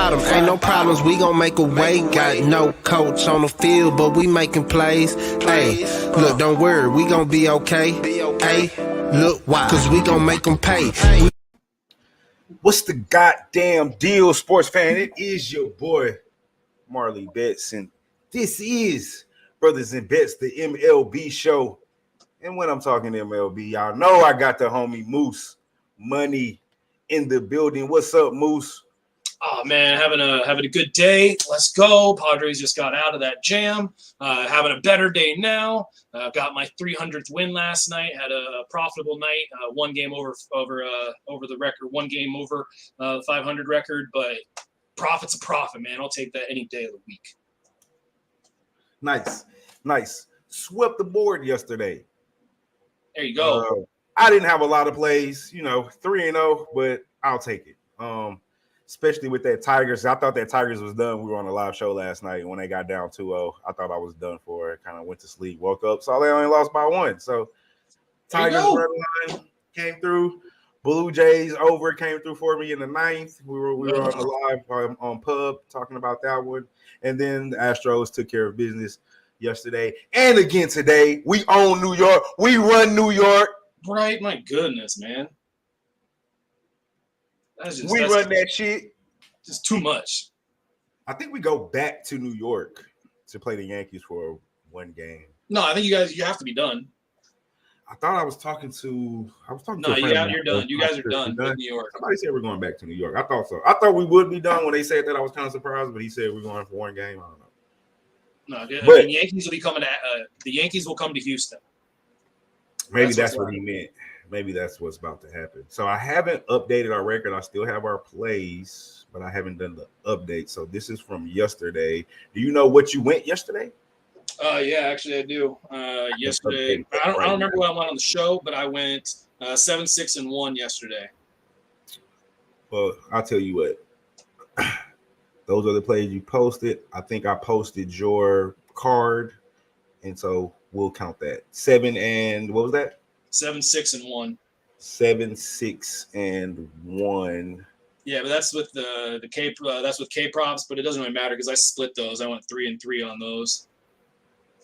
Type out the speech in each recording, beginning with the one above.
bottom. Ain't no problems, we gon' make a way. Got no coach on the field, but we making plays. Hey, look, don't worry, we gon' be okay. Hey, look, why? Cause we gon' make them pay. What's the goddamn deal, sports fan? It is your boy, Marley Bets, and this is Brothas N Bets, the MLB show. And when I'm talking MLB, y'all know I got the homie Moose Money in the building. What's up, Moose? Oh man, having a good day. Let's go. Padres just got out of that jam. Having a better day now. Got my 300th win last night. Had a profitable night. One game over the record. One game over the 500 record. But profit's a profit, man. I'll take that any day of the week. Nice. Swept the board yesterday. There you go. I didn't have a lot of plays, 3-0, but I'll take it. Especially with that Tigers. I thought that Tigers was done. We were on a live show last night when they got down 2-0. I thought I was done for it. Kind of went to sleep, woke up, saw they only lost by 1. So Tigers red line came through. Bluejays over came through for me in the 9th. We were on the live on Pub talking about that one. And then the Astros took care of business yesterday. And again today, we own New York. We run New York. Right? My goodness, man. We run that shit. Just too much. I think we go back to New York to play the Yankees for one game. No, I think you have to be done. I thought I was talking to. No, you're done. You guys are done with New York. Somebody said we're going back to New York. I thought so. I thought we would be done when they said that. I was kind of surprised, but he said we're going for one game. I don't know. No, but the Yankees will be coming to. The Yankees will come to Houston. Maybe that's what he meant. Maybe that's what's about to happen. So I haven't updated our record. I still have our plays, but I haven't done the update. So this is from yesterday. Do you know what you went yesterday? Yeah, actually I do. Yesterday, I don't remember what I went on the show, but I went 7-6-1 yesterday. Well, I'll tell you what. Those are the plays you posted. I think I posted your card, and so we'll count that. 7 and what was that? 7-6-1. 7-6-1. Yeah, but that's with the K. That's with K props, but it doesn't really matter because I split those. I went 3-3 on those.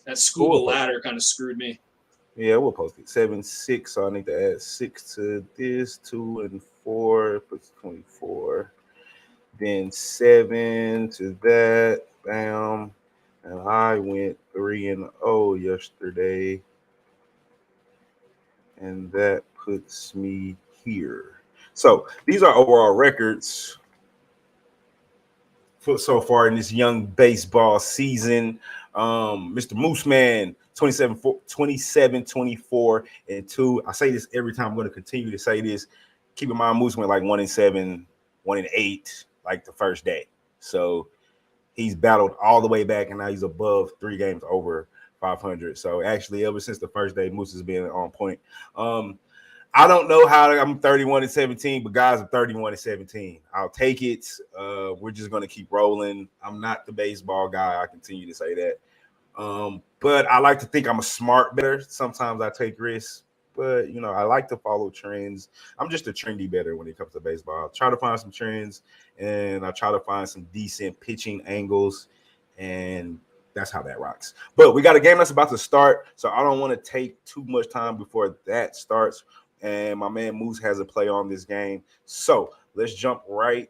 That scuba ladder kind of screwed me. Yeah, we'll post it. 7-6. So I need to add 6 to this. 2 and 4 puts 24. Then 7 to that. Bam. And I went 3-0 yesterday. And that puts me here. So these are overall records for so far in this young baseball season. Mr. Mooseman, 27-24-2. I say this every time. I'm going to continue to say this. Keep in mind, Moose went like 1-7, 1-8, like the first day. So he's battled all the way back, and now he's above 3 games over 500. So actually, ever since the first day, Moose has been on point. I don't know how I'm 31-17, but guys, I'm 31-17. I'll take it. We're just going to keep rolling. I'm not the baseball guy. I continue to say that. But I like to think I'm a smart bettor. Sometimes I take risks, but, I like to follow trends. I'm just a trendy bettor when it comes to baseball. I try to find some trends, and I try to find some decent pitching angles, and that's how that rocks. But we got a game that's about to start, so I don't want to take too much time before that starts. And my man Moose has a play on this game. So let's jump right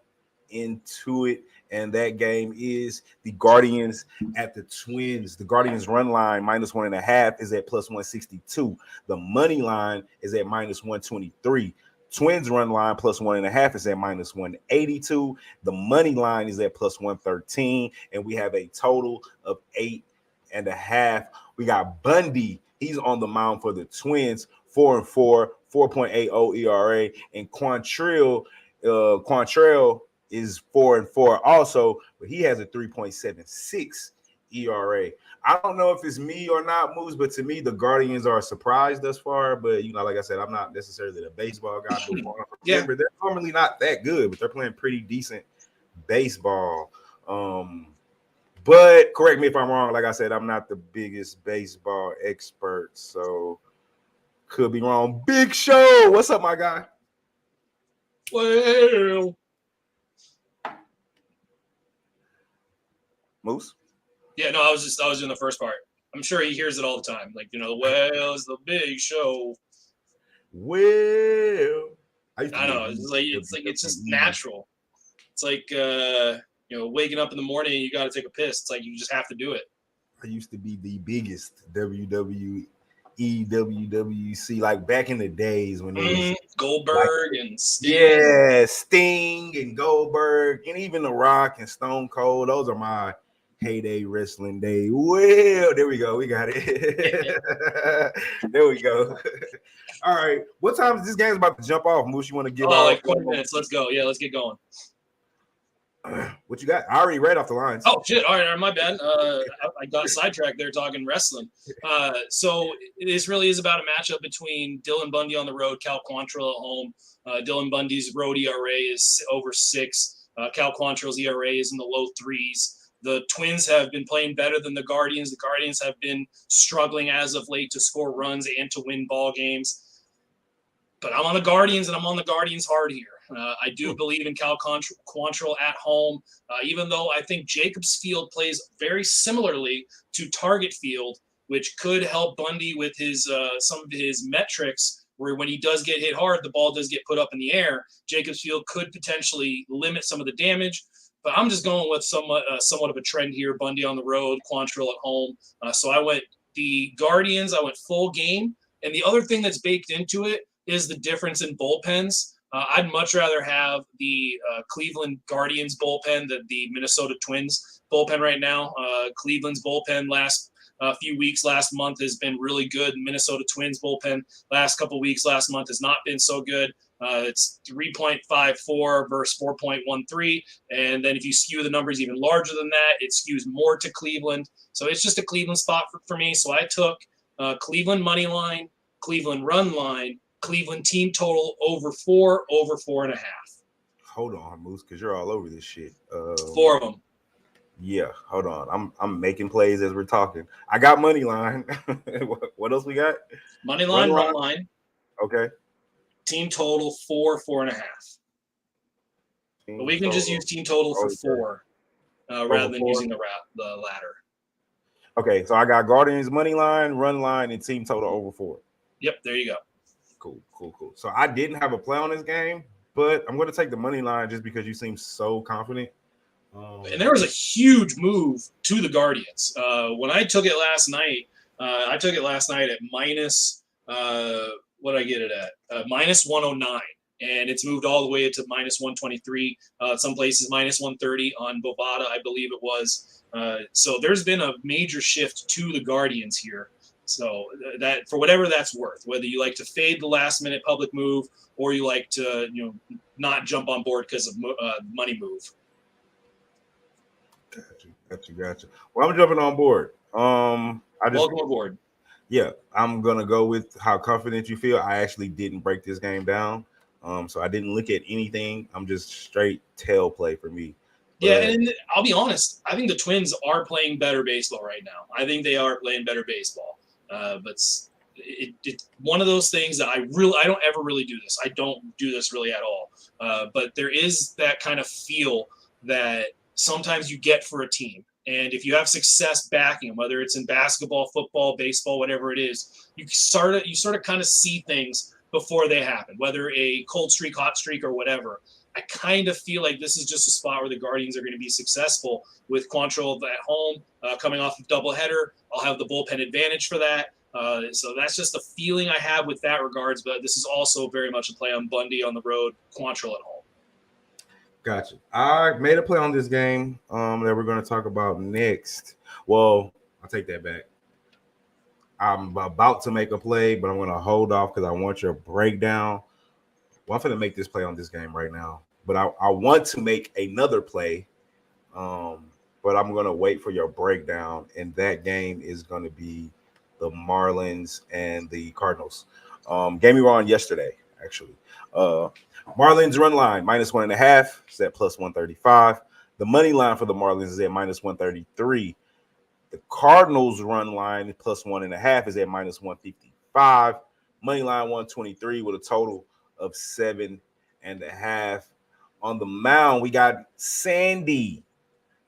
into it. And that game is the Guardians at the Twins. The Guardians run line -1.5 is at +162. The money line is at -123. Twins run line +1.5 is at -182. The money line is at +113. And we have a total of 8.5. We got Bundy. He's on the mound for the Twins, 4-4, 4.80 ERA. And Quantrill is 4-4 also, but he has a 3.76 ERA. I don't know if it's me or not, Moose, but to me, the Guardians are a surprise thus far. But, like I said, I'm not necessarily the baseball guy. Yeah. They're normally not that good, but they're playing pretty decent baseball. But correct me if I'm wrong. Like I said, I'm not the biggest baseball expert, so could be wrong. Big Show, what's up, my guy? Well, Moose? Yeah, no, I was doing the first part. I'm sure he hears it all the time. Like, well, it's the big show. Well, I used to I be a know. huge It's just WWE. natural. It's like waking up in the morning and you got to take a piss. It's like you just have to do it. I used to be the biggest WWE, WWC, like back in the days when it was like, Goldberg and Sting. yeah, Sting and Goldberg and even The Rock and Stone Cold. Those are my heyday wrestling day. Well, there we go. We got it. There we go. All right. What time is this game about to jump off? Moose, you want to give out? Like 20 minutes. Let's go. Yeah, let's get going. What you got? I already read off the lines. Oh shit! All right, my bad. I got sidetracked there talking wrestling. So this really is about a matchup between Dylan Bundy on the road, Cal Quantrill at home. Dylan Bundy's road ERA is over 6. Cal Quantrill's ERA is in the low 3s. The Twins have been playing better than the Guardians. The Guardians have been struggling as of late to score runs and to win ball games. But I'm on the Guardians, and I'm on the Guardians hard here. I do believe in Cal Quantrill at home, even though I think Jacobs Field plays very similarly to Target Field, which could help Bundy with his some of his metrics, where when he does get hit hard, the ball does get put up in the air. Jacobs Field could potentially limit some of the damage. But I'm just going with somewhat of a trend here. Bundy on the road, Quantrill at home. So I went the Guardians. I went full game. And the other thing that's baked into it is the difference in bullpens. I'd much rather have the Cleveland Guardians bullpen than the Minnesota Twins bullpen right now. Cleveland's bullpen last month has been really good. Minnesota Twins bullpen last month has not been so good. It's 3.54 versus 4.13. And then if you skew the numbers even larger than that, it skews more to Cleveland. So it's just a Cleveland spot for me. So I took Cleveland money line, Cleveland run line, Cleveland team total over 4, over 4.5. Hold on, Moose, because you're all over this shit. 4 of them. Yeah, hold on. I'm making plays as we're talking. I got money line. What else we got? Money line, run line. Okay. Team total 4, 4.5. But we can just use team total for 4 rather than using the ladder. Okay, so I got Guardians money line, run line, and team total over 4. Yep, there you go. Cool. So I didn't have a play on this game, but I'm going to take the money line just because you seem so confident. And there was a huge move to the Guardians. When I took it last night, at minus, what did I get it at? Minus 109. And it's moved all the way to minus 123. Some places minus 130 on Bovada, I believe it was. So there's been a major shift to the Guardians here. So that, for whatever that's worth, whether you like to fade the last minute public move or you like to, not jump on board because of money move. Gotcha. Well, I'm jumping on board. Welcome aboard. Yeah, I'm gonna go with how confident you feel. I actually didn't break this game down, so I didn't look at anything. I'm just straight tail play for me. Yeah, and I'll be honest. I think the Twins are playing better baseball right now. I think they are playing better baseball. But it's one of those things that I don't ever really do this. I don't do this really at all. But there is that kind of feel that sometimes you get for a team. And if you have success backing them, whether it's in basketball, football, baseball, whatever it is, you sort of kind of see things before they happen, whether a cold streak, hot streak, or whatever. I kind of feel like this is just a spot where the Guardians are going to be successful with Quantrill at home, coming off of doubleheader. I'll have the bullpen advantage for that. So that's just the feeling I have with that regards. But this is also very much a play on Bundy on the road, Quantrill at home. Gotcha. I made a play on this game that we're going to talk about next. Well, I'll take that back. I'm about to make a play, but I'm going to hold off because I want your breakdown. Well, I'm going to make this play on this game right now, but I want to make another play, but I'm going to wait for your breakdown, and that game is going to be the Marlins and the Cardinals. Game we were on yesterday, actually. Marlins run line, minus 1.5. It's at plus 135. The money line for the Marlins is at minus 133. The Cardinals run line, plus 1.5, is at minus 155. Money line 123 with a total of 7.5. On the mound, we got Sandy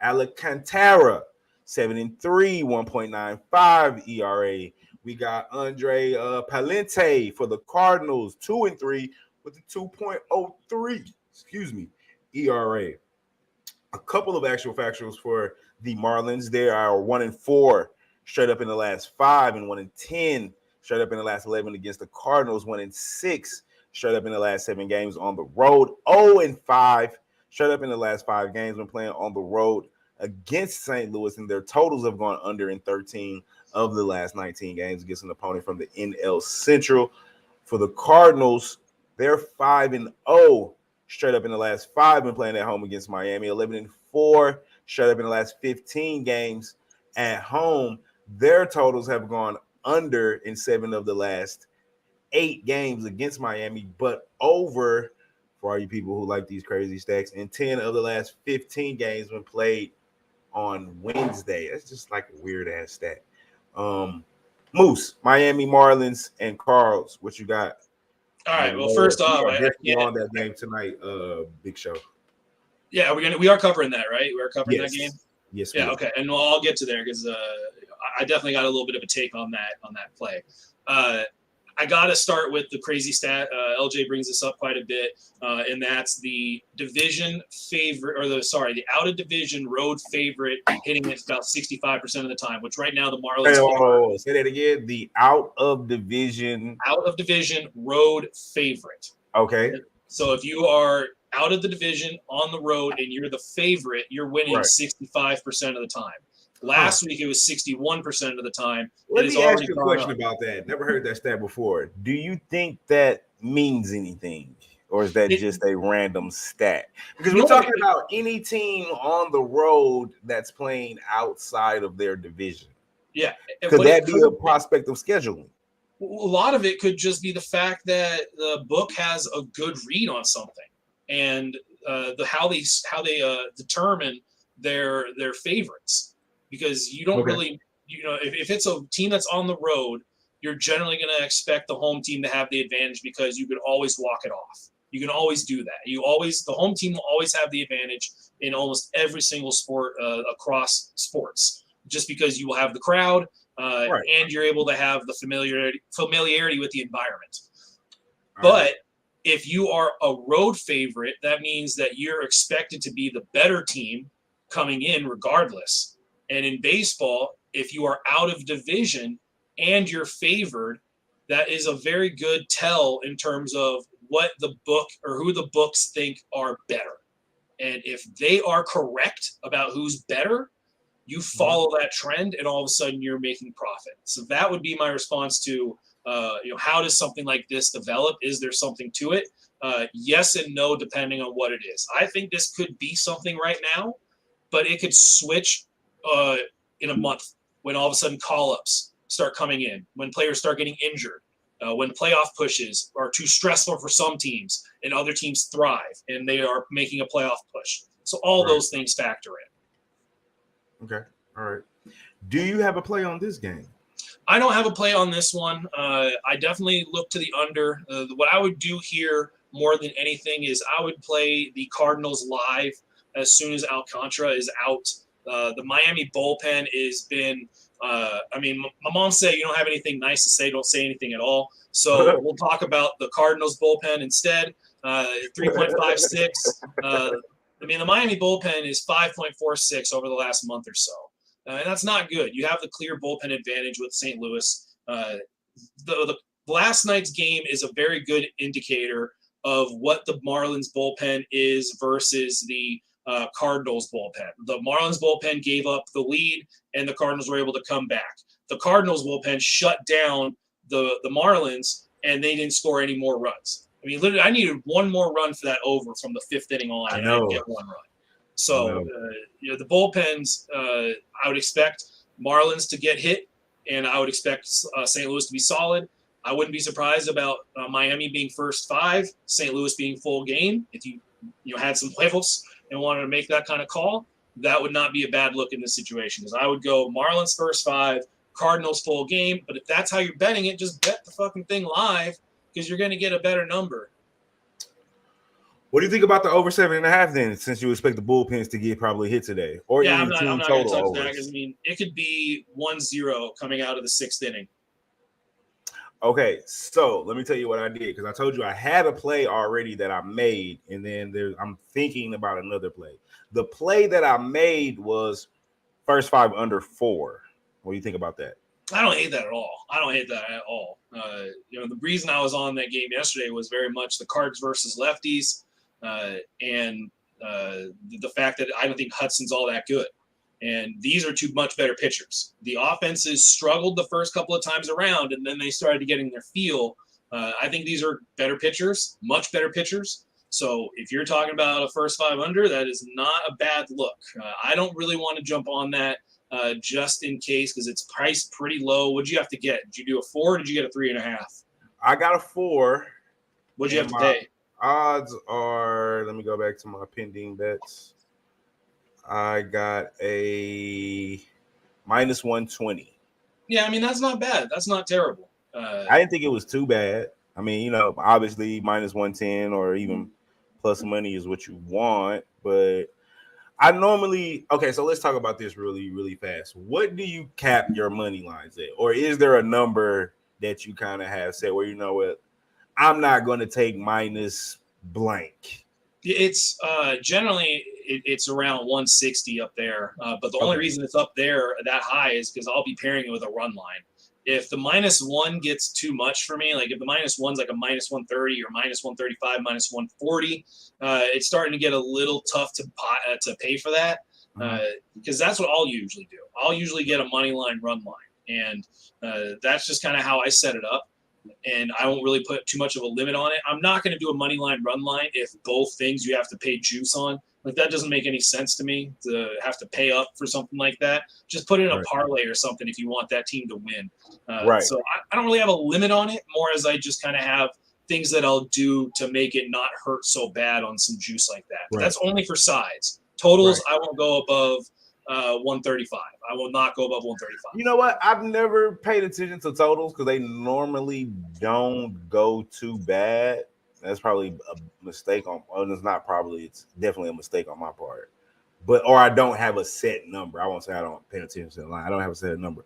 Alcantara, 7-3, 1.95 ERA. We got Andre Palente for the Cardinals, 2-3 with a 2.03, ERA. A couple of actual factuals for the Marlins. They are 1-4 straight up in the last 5 and 1-10 straight up in the last 11 against the Cardinals, 1-6 straight up in the last 7 games on the road, 0-5 straight up in the last 5 games when playing on the road against St. Louis, and their totals have gone under in 13 of the last 19 games against an opponent from the NL Central. For the Cardinals, they're 5-0 straight up in the last 5 when playing at home against Miami, 11-4 straight up in the last 15 games at home. Their totals have gone under in 7 of the last 8 games against Miami, but over, for all you people who like these crazy stacks, in 10 of the last 15 games when played on Wednesday. That's just like a weird ass stat. Moose, Miami Marlins, and Carls, what you got? All right. Well, first off, I definitely on that game tonight. Big show. Yeah, we are covering that, right? We are covering that game. Yes. Yeah. Okay. And I'll get to there because I definitely got a little bit of a take on that play. I got to start with the crazy stat. LJ brings this up quite a bit, and that's the division favorite, the out of division road favorite hitting it about 65% of the time, which right now the Marlins. Say that again. The out of division road favorite. Okay. So if you are out of the division on the road and you're the favorite, you're winning 65% of the time. Last week, it was 61% of the time. Let me ask you a question about that. Never heard that stat before. Do you think that means anything? Or is that just a random stat? Because we're talking about any team on the road that's playing outside of their division. Yeah. Could that be a prospect of scheduling? A lot of it could just be the fact that the book has a good read on something. And how they determine their favorites. Because you don't really, if it's a team that's on the road, you're generally going to expect the home team to have the advantage because you can always walk it off. You can always do that. The home team will always have the advantage in almost every single sport across sports, just because you will have the crowd and you're able to have the familiarity with the environment. But if you are a road favorite, that means that you're expected to be the better team coming in regardless. And in baseball, if you are out of division and you're favored, that is a very good tell in terms of what the book or who the books think are better. And if they are correct about who's better, you follow that trend and all of a sudden you're making profit. So that would be my response to, how does something like this develop? Is there something to it? Yes and no, depending on what it is. I think this could be something right now, but it could switch in a month when all of a sudden call-ups start coming in, when players start getting injured, when playoff pushes are too stressful for some teams and other teams thrive and they are making a playoff push. So all those things factor in. Okay. All right. Do you have a play on this game? I don't have a play on this one. I definitely look to the under. What I would do here more than anything is I would play the Cardinals live as soon as Alcantara is out. The Miami bullpen has been my mom said you don't have anything nice to say, don't say anything at all. So we'll talk about the Cardinals bullpen instead. 3.56. The Miami bullpen is 5.46 over the last month or so. And that's not good. You have the clear bullpen advantage with St. Louis. The last night's game is a very good indicator of what the Marlins bullpen is versus the Cardinals bullpen. The Marlins bullpen gave up the lead, and the Cardinals were able to come back. The Cardinals bullpen shut down the Marlins, and they didn't score any more runs. Literally, I needed one more run for that over from the 5th inning on, and I didn't get one run. So, the bullpens, I would expect Marlins to get hit, and I would expect St. Louis to be solid. I wouldn't be surprised about Miami being first 5, St. Louis being full game. If you had some huevos and wanted to make that kind of call, that would not be a bad look in this situation. Because I would go Marlins first 5, Cardinals full game. But if that's how you're betting it, just bet the fucking thing live because you're going to get a better number. What do you think about the over 7.5 then? Since you expect the bullpens to get probably hit today, or Yeah, any I'm not team going to total touch overs? that because I mean it could be 1-0 coming out of the 6th inning. Okay, so let me tell you what I did because I told you I had a play already that I made, and then I'm thinking about another play. The play that I made was first 5 under 4. What do you think about that? I don't hate that at all. I don't hate that at all. The reason I was on that game yesterday was very much the Cards versus lefties, and the fact that I don't think Hudson's all that good. And these are two much better pitchers. The offenses struggled the first couple of times around, and then they started getting their feel. I think these are better pitchers, much better pitchers. So if you're talking about a first 5 under, that is not a bad look. I don't really want to jump on that just in case because it's priced pretty low. What'd you have to get? Did you do a 4 or did you get a 3.5? I got a 4. What'd you have to pay? Odds are, let me go back to my pending bets. I got a -120. Yeah, I mean, that's not bad. That's not terrible. I didn't think it was too bad. I mean, obviously -110 or even plus money is what you want. But I normally, okay, so let's talk about this really, really fast. What do you cap your money lines at? Or is there a number that you kind of have said where, you know what, I'm not going to take minus blank? It's generally it's around 160 up there, but the only reason it's up there that high is because I'll be pairing it with a run line. If the -1 gets too much for me, like if the -1's like a -130 or -135, -140, it's starting to get a little tough to pay for that because that's what I'll usually do. I'll usually get a money line run line, and that's just kind of how I set it up. And I won't really put too much of a limit on it. I'm not going to do a money line run line if both things you have to pay juice on. Like that doesn't make any sense to me to have to pay up for something like that. Just put it in a parlay or something if you want that team to win. So I don't really have a limit on it, more as I just kind of have things that I'll do to make it not hurt so bad on some juice like that. But that's only for sides. Totals, I won't go above 135. I will not go above 135. You know what? I've never paid attention to totals because they normally don't go too bad. That's probably a mistake on. Well, it's not probably. It's definitely a mistake on my part. Or I don't have a set number. I won't say I don't pay attention to the line. I don't have a set number.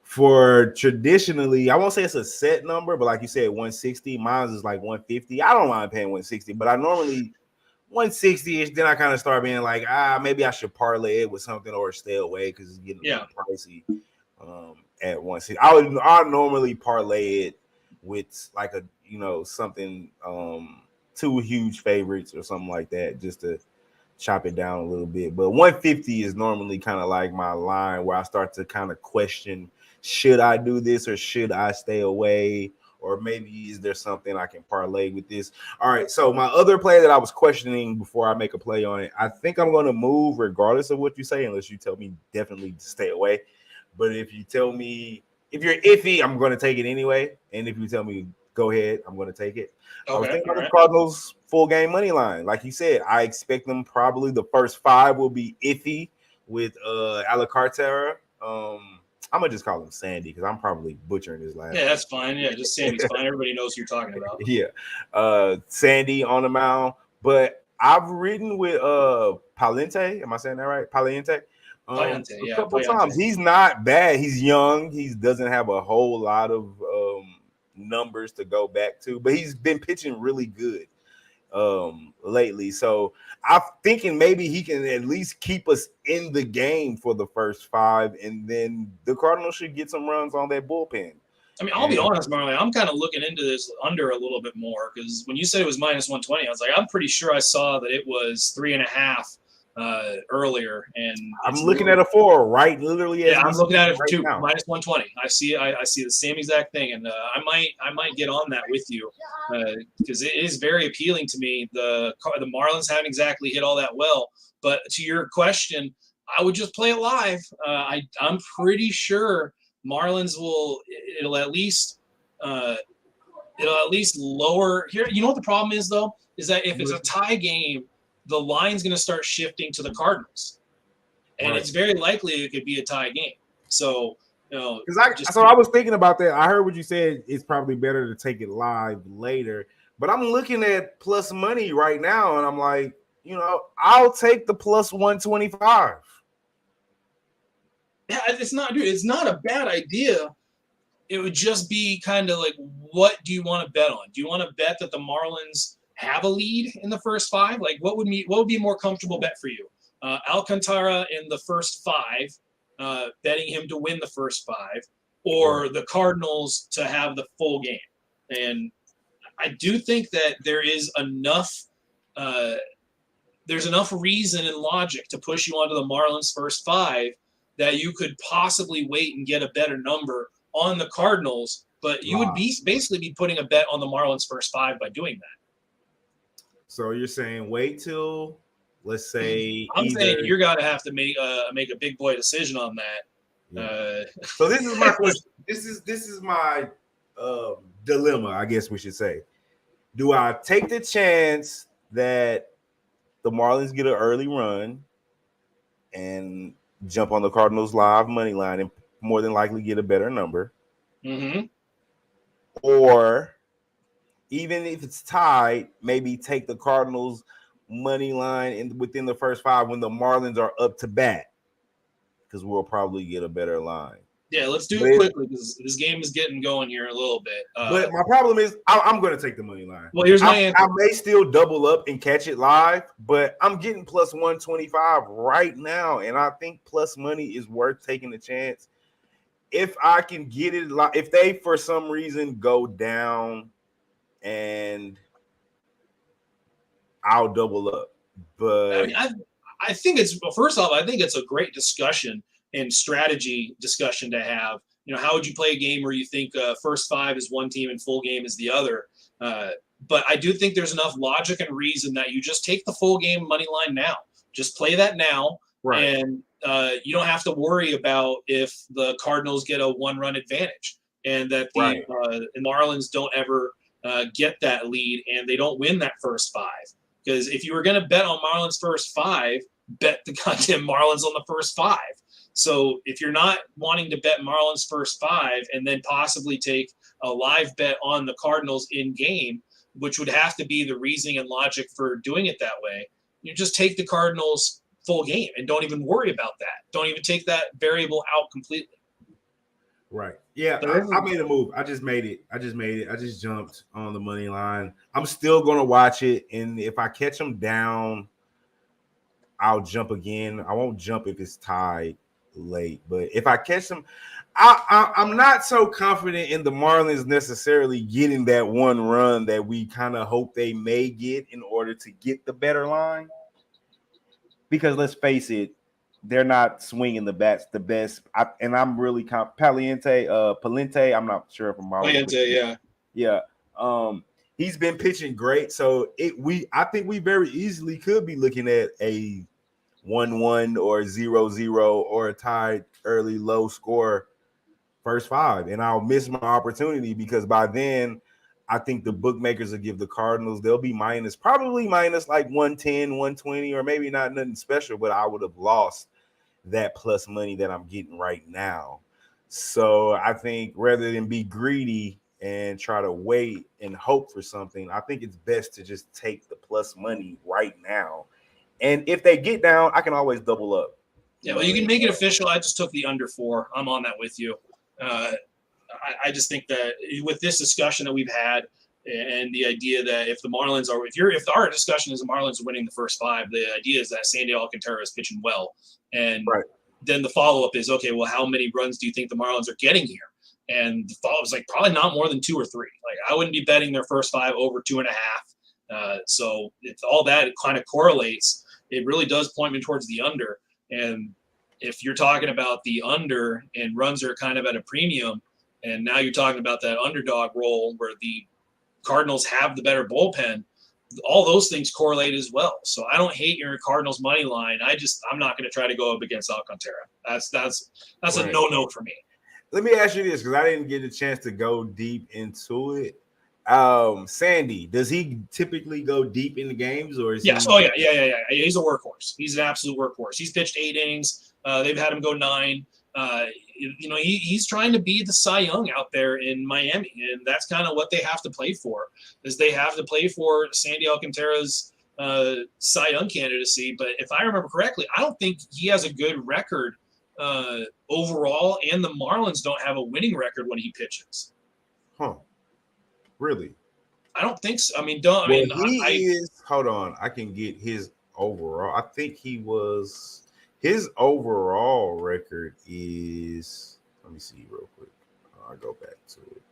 For traditionally, I won't say it's a set number, but like you said, 160. Mine is like 150. I don't mind paying 160, but I normally 160-ish. Then I kind of start being like, maybe I should parlay it with something or stay away because it's getting a little pricey at 160. I normally parlay it with like a something 2 huge favorites or something like that just to chop it down a little bit. But 150 is normally kind of like my line where I start to kind of question, should I do this or should I stay away? Or maybe is there something I can parlay with this? All right, so my other play that I was questioning before I make a play on it, I think I'm going to move regardless of what you say, unless you tell me definitely to stay away. But if you tell me, if you're iffy, I'm going to take it anyway. And if you tell me, go ahead, I'm going to take it. I was thinking about the Cardinals full game money line. Like you said, I expect them probably the first 5 will be iffy with Alacartera. I'm gonna just call him Sandy because I'm probably butchering his last name. Yeah, that's fine. Yeah, just Sandy's fine. Everybody knows who you're talking about. Yeah. Sandy on the mound. But I've ridden with Palente. Am I saying that right? Palente. A couple times. He's not bad. He's young. He doesn't have a whole lot of numbers to go back to, but he's been pitching really good lately. So I'm thinking maybe he can at least keep us in the game for the first 5, and then the Cardinals should get some runs on that bullpen. I mean, I'll be honest, Marley, I'm kind of looking into this under a little bit more because when you said it was -120, I was like, I'm pretty sure I saw that it was 3.5 earlier, and I'm looking at a 4 right literally. Yeah, I'm looking at it right too. now. -120. I see the same exact thing, and I might get on that with you because it is very appealing to me. The Marlins haven't exactly hit all that well, but to your question, I would just play it live. I'm pretty sure Marlins it'll at least lower here. You know what the problem is though, is that if it's a tie game, the line's going to start shifting to the Cardinals, and it's very likely it could be a tie game. So, I was thinking about that. I heard what you said. It's probably better to take it live later, But I'm looking at plus money right now, and I'm like, I'll take the plus 125. Yeah, it's not, dude. It's not a bad idea. It would just be kind of like, what do you want to bet on? Do you want to bet that the Marlins have a lead in the first 5? Like, what would be a more comfortable bet for you? Alcantara in the first 5, betting him to win the first 5, or the Cardinals to have the full game. And I do think that there is enough. There's enough reason and logic to push you onto the Marlins first 5 that you could possibly wait and get a better number on the Cardinals, but you would basically be putting a bet on the Marlins first 5 by doing that. So you're saying wait till, let's say, I'm saying you're gonna have to make a big boy decision on that. Yeah. So this is my question. This is my dilemma, I guess we should say. Do I take the chance that the Marlins get an early run and jump on the Cardinals live money line and more than likely get a better number? Mm-hmm. Or even if it's tied, maybe take the Cardinals money line within the first 5 when the Marlins are up to bat, because we'll probably get a better line. Yeah, let's do it quickly because this game is getting going here a little bit. But my problem is I'm going to take the money line. Well, here's my answer. I may still double up and catch it live, but I'm getting plus 125 right now, and I think plus money is worth taking a chance. If I can get it, if they for some reason go down, and I'll double up. But I think it's, first off, I think it's a great discussion and strategy discussion to have. How would you play a game where you think first 5 is one team and full game is the other? But I do think there's enough logic and reason that you just take the full game money line now. Just play that now. Right. And you don't have to worry about if the Cardinals get a 1-run advantage and that the Marlins don't ever get that lead and they don't win that first 5. Because if you were going to bet on Marlins first 5, bet the goddamn Marlins on the first 5. So if you're not wanting to bet Marlins first 5 and then possibly take a live bet on the Cardinals in game, which would have to be the reasoning and logic for doing it that way, you just take the Cardinals full game and don't even worry about that. Don't even take that variable out completely. Right. Yeah, I made a move. I just made it. I just jumped on the money line. I'm still going to watch it, and if I catch them down, I'll jump again. I won't jump if it's tied late, but if I catch them, I'm not so confident in the Marlins necessarily getting that 1 run that we kind of hope they may get in order to get the better line. Because let's face it, they're not swinging the bats the best. I'm really Palente. I'm not sure if I'm Palente, yeah. He's been pitching great, so I think we very easily could be looking at a 1-1 or 0-0 or a tied early low score first 5, and I'll miss my opportunity because by then I think the bookmakers will give the Cardinals, they'll be probably minus like 110, 120, or maybe not nothing special, but I would have lost that plus money that I'm getting right now. So I think rather than be greedy and try to wait and hope for something, I think it's best to just take the plus money right now. And if they get down, I can always double up. Yeah, well, you can make it official. I just took the under 4. I'm on that with you. I just think that with this discussion that we've had and the idea that if the Marlins are, if our discussion is the Marlins are winning the first 5, the idea is that Sandy Alcantara is pitching well. And then the follow-up is, okay, well, how many runs do you think the Marlins are getting here? And the follow-up is like probably not more than 2 or 3. Like I wouldn't be betting their first 5 over 2.5. So if all that kind of correlates, it really does point me towards the under. And if you're talking about the under and runs are kind of at a premium, and now you're talking about that underdog role where the Cardinals have the better bullpen, all those things correlate as well. So I don't hate your Cardinals money line. I'm not going to try to go up against Alcantara. That's a no for me. Let me ask you this, because I didn't get a chance to go deep into it. Sandy, does he typically go deep in the games, or is yes? Oh yeah. He's a workhorse. He's an absolute workhorse. He's pitched 8 innings. They've had him go 9. He's trying to be the Cy Young out there in Miami, and that's kind of what they have to play for. Is they have to play for Sandy Alcantara's Cy Young candidacy. But if I remember correctly, I don't think he has a good record overall, and the Marlins don't have a winning record when he pitches. Huh? Really? I don't think so. Hold on. I can get his overall. I think his overall record is. Let me see real quick. I'll go back to it.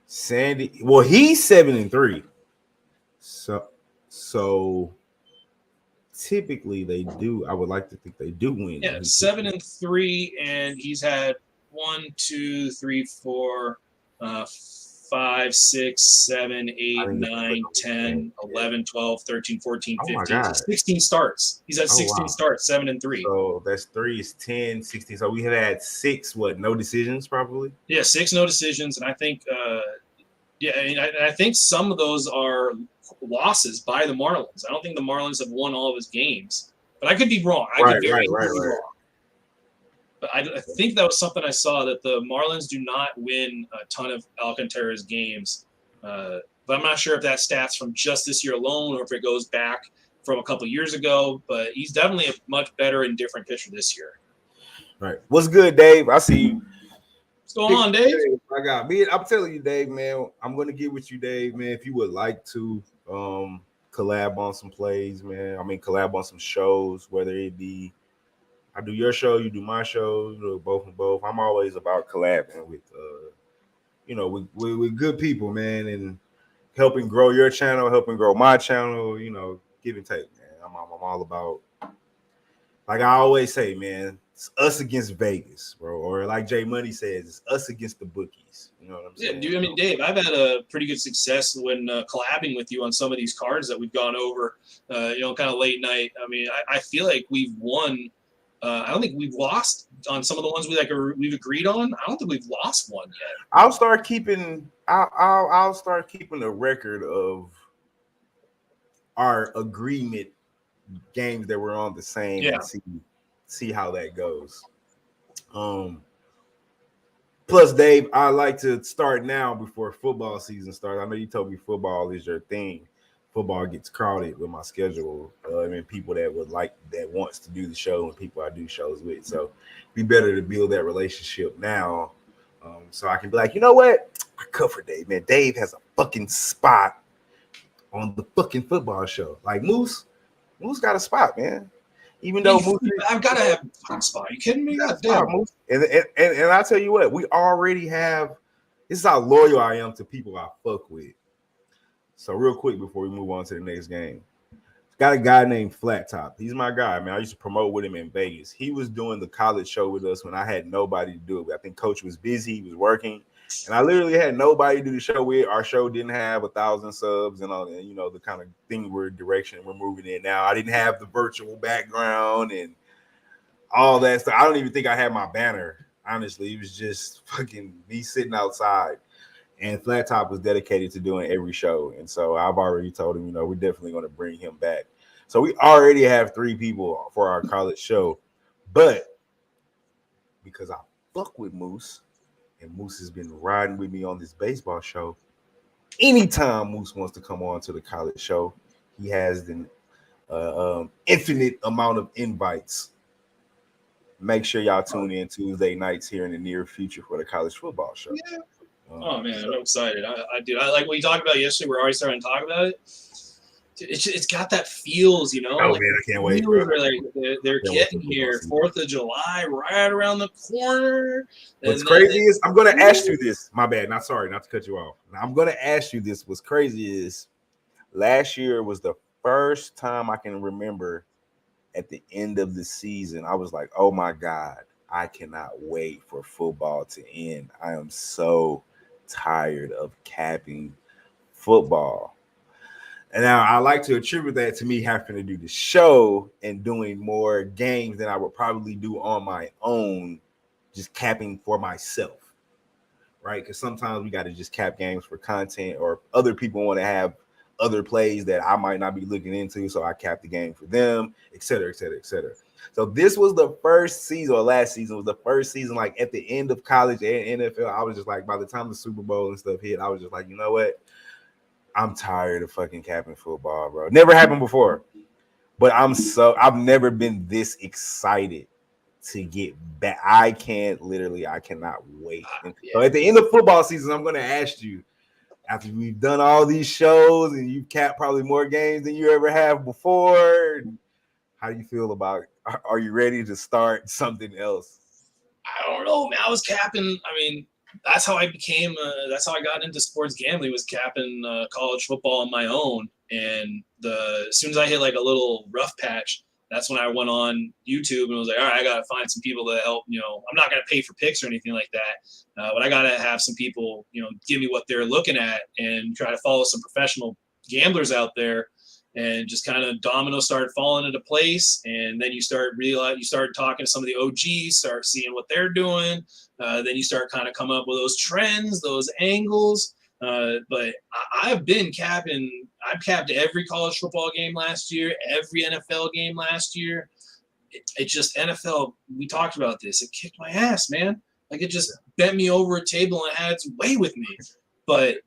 Sandy. Well, he's 7-3. So typically they do. I would like to think they do win. Yeah, 7-3, and he's had 1, 2, 3, 4, 5, 6, 7, 8, 9, 10, 11, 12, 13, 14, 15, 16 starts. He's had 16 starts, 7-3. So that's 3 is 10, 16. So we have had 6, no decisions probably? Yeah, 6 no decisions. And I think, I think some of those are losses by the Marlins. I don't think the Marlins have won all of his games, but I could be wrong. I could be wrong. But I think that was something I saw, that the Marlins do not win a ton of Alcantara's games. But I'm not sure if that stats from just this year alone or if it goes back from a couple years ago. But he's definitely a much better and different pitcher this year. Right. What's good, Dave? I see you. What's going on, Dave? I got me. I'm telling you, Dave, man, I'm going to get with you, Dave, man. If you would like to collab on some plays, man. Collab on some shows, whether it be I do your show, you do my show, both and both. I'm always about collabing with, with good people, man, and helping grow your channel, helping grow my channel. Give and take, man. I'm all about. Like I always say, man, it's us against Vegas, bro. Or like Jay Money says, it's us against the bookies. You know what I'm saying? Yeah, dude. Dave, I've had a pretty good success when collabing with you on some of these cards that we've gone over. Kind of late night. I feel like we've won. I don't think we've lost on some of the ones we've agreed on. I don't think we've lost one yet. I'll start keeping a record of our agreement games that we're on the same and see how that goes. Plus, Dave, I like to start now before football season starts. I know you told me football is your thing. Football gets crowded with my schedule. People that wants to do the show and people I do shows with. So be better to build that relationship now. So I can be like, you know what? I cover Dave, man. Dave has a fucking spot on the fucking football show. Like Moose got a spot, man. Even though Moose, I've got to have a fucking spot. Are you kidding me? God damn. Moose. And I tell you what, we already have. This is how loyal I am to people I fuck with. So real quick before we move on to the next game, got a guy named Flat Top. He's my guy, man. I used to promote with him in Vegas. He was doing the college show with us when I had nobody to do it. I think Coach was busy. He was working. And I literally had nobody to do the show with. Our show didn't have 1,000 subs and all that, the kind of thing direction we're moving in now. I didn't have the virtual background and all that stuff. I don't even think I had my banner. Honestly, it was just fucking me sitting outside. And Flat Top was dedicated to doing every show. And so I've already told him, we're definitely going to bring him back. So we already have 3 people for our college show. But because I fuck with Moose, and Moose has been riding with me on this baseball show, anytime Moose wants to come on to the college show, he has an infinite amount of invites. Make sure y'all tune in Tuesday nights here in the near future for the college football show. Yeah. Oh man, I'm excited. I do. I like what you talked about yesterday. We're already starting to talk about it. It's got that feels, Oh man, I can't wait. They're getting here. 4th of July, right around the corner. What's crazy is I'm going to ask you this. My bad. Not sorry, not to cut you off. I'm going to ask you this. What's crazy is last year was the first time I can remember at the end of the season. I was like, oh my God, I cannot wait for football to end. I am so tired of capping football. And now I like to attribute that to me having to do the show and doing more games than I would probably do on my own, just capping for myself, right? Because sometimes we got to just cap games for content, or other people want to have other plays that I might not be looking into, so I cap the game for them, et cetera, et cetera, et cetera. So this was the first season, or last season was the first season, like at the end of college and NFL. I was just like, by the time the Super Bowl and stuff hit, I was just like, you know what? I'm tired of fucking capping football, bro. Never happened before. But I've never been this excited to get back. I cannot wait. So at the end of football season, I'm gonna ask you, after we've done all these shows and you've capped probably more games than you ever have before, how do you feel about it? Are you ready to start something else? I don't know, man. I was capping. I mean, that's how I became. That's how I got into sports gambling. Was capping college football on my own. And as soon as I hit like a little rough patch, that's when I went on YouTube and was like, all right, I got to find some people to help. I'm not going to pay for picks or anything like that, but I got to have some people, give me what they're looking at and try to follow some professional gamblers out there. And just kind of dominoes started falling into place. And then you start talking to some of the OGs, start seeing what they're doing. Then you start kind of coming up with those trends, those angles. But I've been capping. I've capped every college football game last year, every NFL game last year. It just NFL. We talked about this. It kicked my ass, man. Like it just bent me over a table and had its way with me. But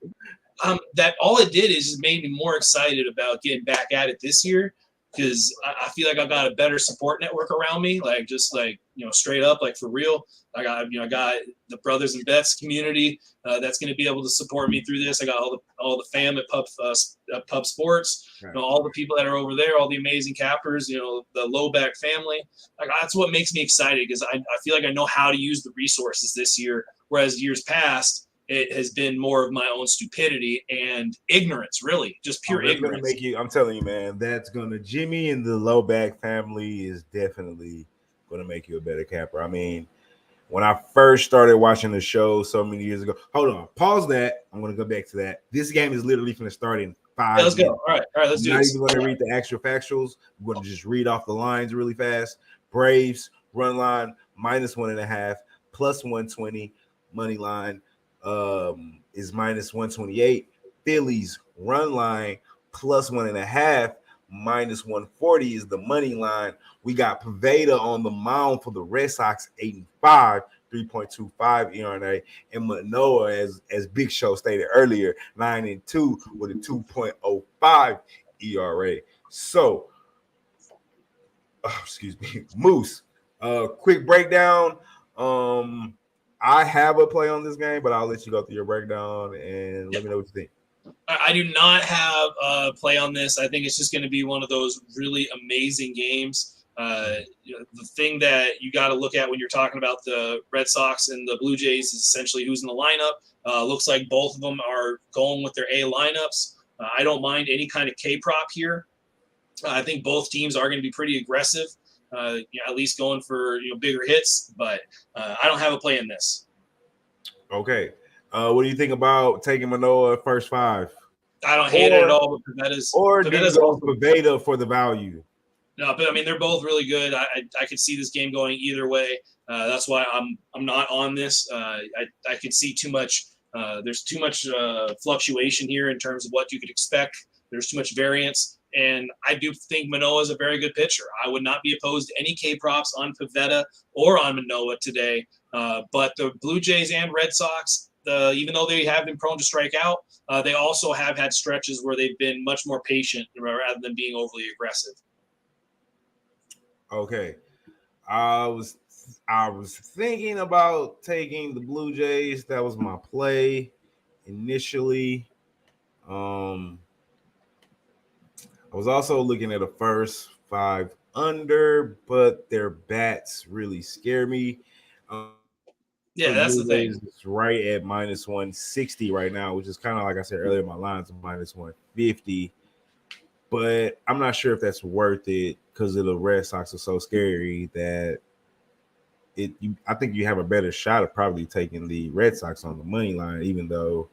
that all it did is just made me more excited about getting back at it this year, because I feel like I've got a better support network around me. Like just like straight up, like for real. I got the Brothas N Bets community that's going to be able to support me through this. I got all the fam at Pub Sports, right. All the people that are over there, all the amazing cappers, the Lowback family. Like that's what makes me excited, because I feel like I know how to use the resources this year, whereas years past it has been more of my own stupidity and ignorance, really, just pure ignorance. I'm telling you, man, Jimmy and the Lowback family is definitely going to make you a better capper. I mean, when I first started watching the show so many years ago, hold on, pause that. I'm going to go back to that. This game is literally going to start in 5 minutes. Let's go. All right, let's do this. I'm not even going to read the actual factuals. I'm going to just read off the lines really fast. Braves, run line, -1.5, +120, money line is -128. Phillies, run line, +1.5, -140 is the money line. We got Pavetta on the mound for the Red Sox, 85, 3.25 ERA, and Manoah, as Big Show stated earlier, 9-2 with a 2.05 ERA. So, excuse me, Moose. Quick breakdown. I have a play on this game, but I'll let you go through your breakdown and let me know what you think. I do not have a play on this. I think it's just going to be one of those really amazing games. The thing that you got to look at when you're talking about the Red Sox and the Bluejays is essentially who's in the lineup. Looks like both of them are going with their A lineups. I don't mind any kind of K prop here. I think both teams are going to be pretty aggressive, at least going for bigger hits. But I don't have a play in this. Okay. What do you think about taking Manoah first 5? I don't hate it at all. But Pavetta's Pavetta for the value. No, but I mean they're both really good. I could see this game going either way. That's why I'm not on this. I could see too much. There's too much fluctuation here in terms of what you could expect. There's too much variance, and I do think Manoah is a very good pitcher. I would not be opposed to any K props on Pavetta or on Manoah today. But the Blue Jays and Red Sox, even though they have been prone to strike out, they also have had stretches where they've been much more patient rather than being overly aggressive. Okay. I was thinking about taking the Blue Jays. That was my play initially. I was also looking at a first 5 under, but their bats really scare me. Yeah, that's the thing. It's right at -160 right now, which is kind of like I said earlier, my line's -150. But I'm not sure if that's worth it because the Red Sox are so scary that I think you have a better shot of probably taking the Red Sox on the money line, even though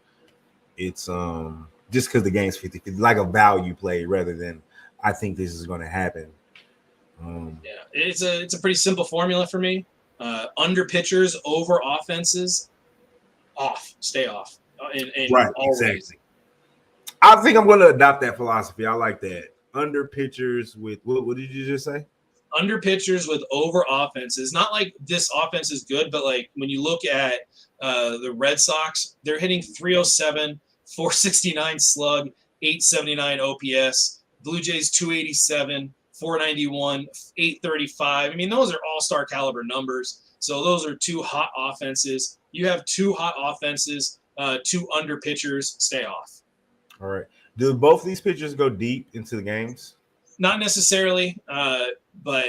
it's just because the game's 50-50, like a value play rather than I think this is going to happen. Yeah, it's a pretty simple formula for me. Under pitchers, over offenses, stay off. Right, exactly. I think I'm going to adopt that philosophy. I like that. Under pitchers with what did you just say? under pitchers with over offenses. Not like this offense is good, but like when you look at the Red Sox, they're hitting 307, 469 slug, 879 OPS. Blue Jays 287, 491, 835. I mean, those are all-star caliber numbers. So those are two hot offenses. You have two hot offenses, two under pitchers. Stay off. All right. Do both these pitchers go deep into the games? Not necessarily, but